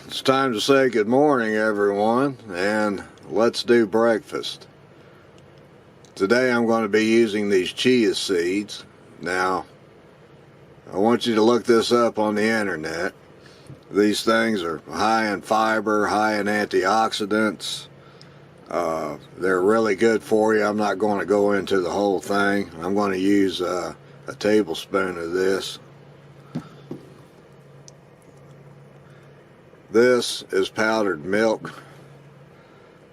It's time to say good morning, everyone, and let's do breakfast. Today I'm going to be using these chia seeds. Now, I want you to look this up on the internet. These things are high in fiber, high in antioxidants. They're really good for you. I'm not going to go into the whole thing. I'm going to use a tablespoon of this. This is powdered milk.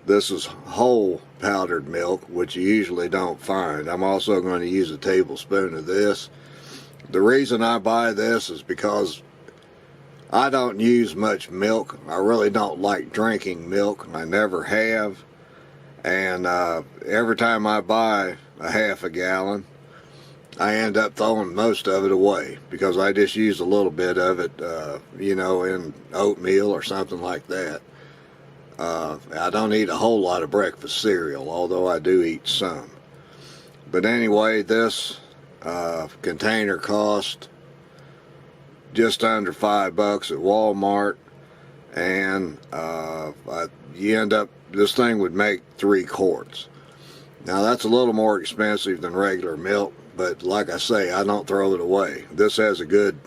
This is whole powdered milk, which you usually don't find. I'm also going to use a tablespoon of this. The reason I buy this is because I don't use much milk. I really don't like drinking milk. I never have. And every time I buy a half a gallon, I end up throwing most of it away because I just use a little bit of it, in oatmeal or something like that. I don't eat a whole lot of breakfast cereal, although I do eat some. But anyway, this container cost just under $5 at Walmart, and you end up, this thing would make 3 quarts. Now that's a little more expensive than regular milk, but like I say, I don't throw it away. This has a good,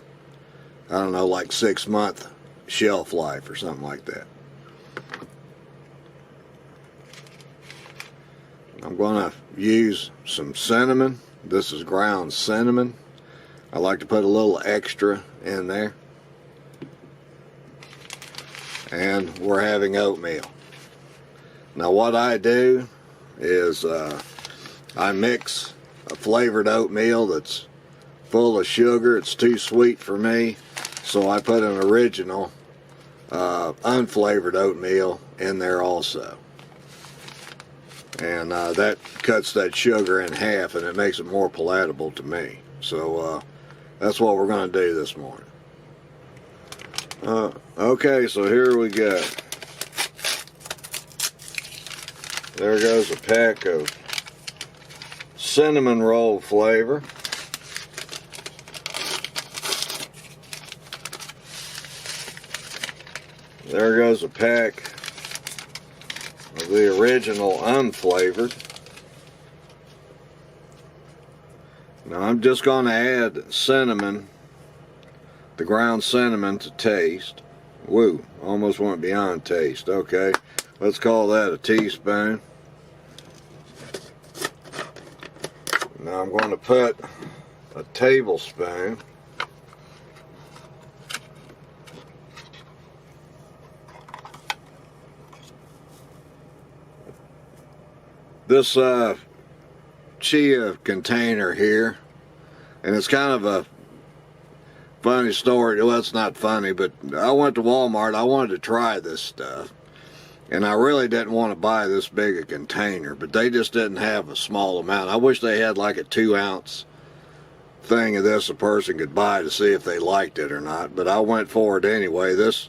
I don't know, like 6-month shelf life or something like that. I'm going to use some cinnamon. This is ground cinnamon. I like to put a little extra in there. And we're having oatmeal. Now what I do is I mix a flavored oatmeal that's full of sugar. It's too sweet for me, so I put an original unflavored oatmeal in there also. And that cuts that sugar in half, and it makes it more palatable to me. So that's what we're going to do this morning. Okay, so here we go. There goes a pack of cinnamon roll flavor. There goes a pack of the original unflavored. Now I'm just going to add cinnamon, the ground cinnamon, to taste. Woo, almost went beyond taste. Okay, let's call that a teaspoon. Now I'm going to put a tablespoon this chia container here, and it's kind of a funny story. Well, it's not funny, but I went to Walmart. I wanted to try this stuff, and I really didn't want to buy this big a container, but they just didn't have a small amount. I wish they had like a 2-ounce thing of this a person could buy to see if they liked it or not, but I went for it anyway. This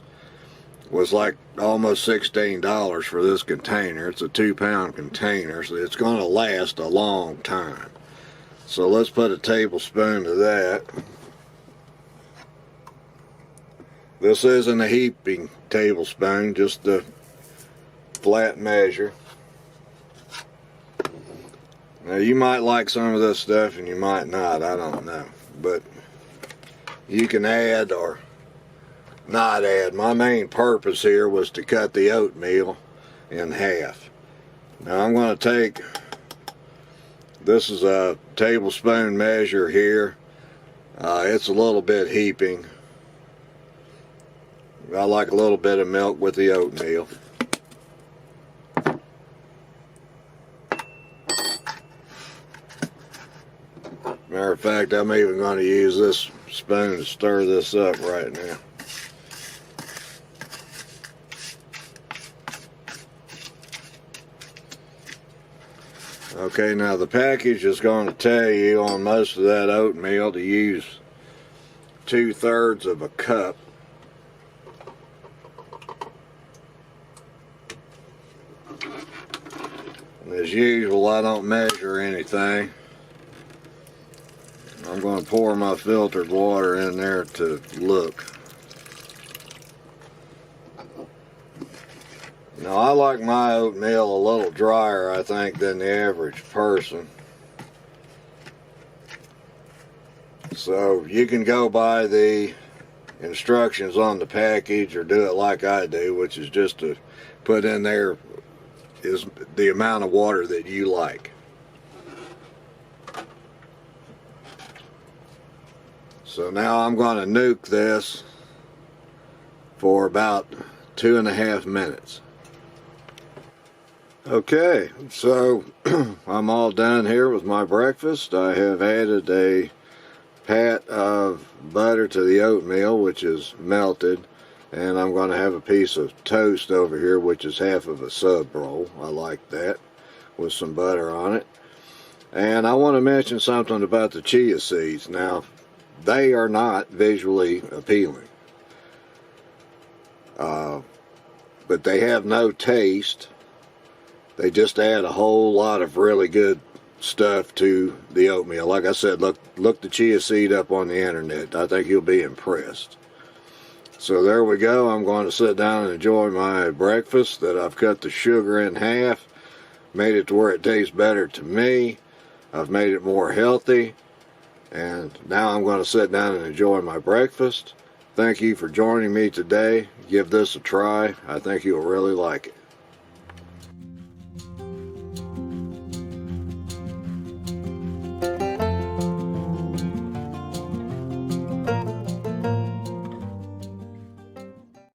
was like almost $16 for this container. It's a 2-pound container, so it's going to last a long time. So let's put a tablespoon of that. This isn't a heaping tablespoon, just a flat measure. Now you might like some of this stuff and you might not, I don't know, but you can add or not add. My main purpose here was to cut the oatmeal in half. Now I'm going to take, this is a tablespoon measure here. It's a little bit heaping. I like a little bit of milk with the oatmeal. Matter of fact, I'm even going to use this spoon to stir this up right now. Okay, now the package is going to tell you on most of that oatmeal to use 2/3 of a cup. And as usual, I don't measure anything. I'm going to pour my filtered water in there to look. Now I like my oatmeal a little drier, I think, than the average person. So you can go by the instructions on the package or do it like I do, which is just to put in there is the amount of water that you like. So now I'm going to nuke this for about 2.5 minutes. Okay, so I'm all done here with my breakfast. I have added a pat of butter to the oatmeal, which is melted, and I'm going to have a piece of toast over here, which is half of a sub roll. I like that, with some butter on it. And I want to mention something about the chia seeds. Now, they are not visually appealing, but they have no taste. They just add a whole lot of really good stuff to the oatmeal. Like I said, look the chia seed up on the internet. I think you'll be impressed. So there we go. I'm going to sit down and enjoy my breakfast that I've cut the sugar in half, made it to where it tastes better to me. I've made it more healthy, and now I'm going to sit down and enjoy my breakfast. Thank you for joining me today. Give this a try. I think you'll really like it.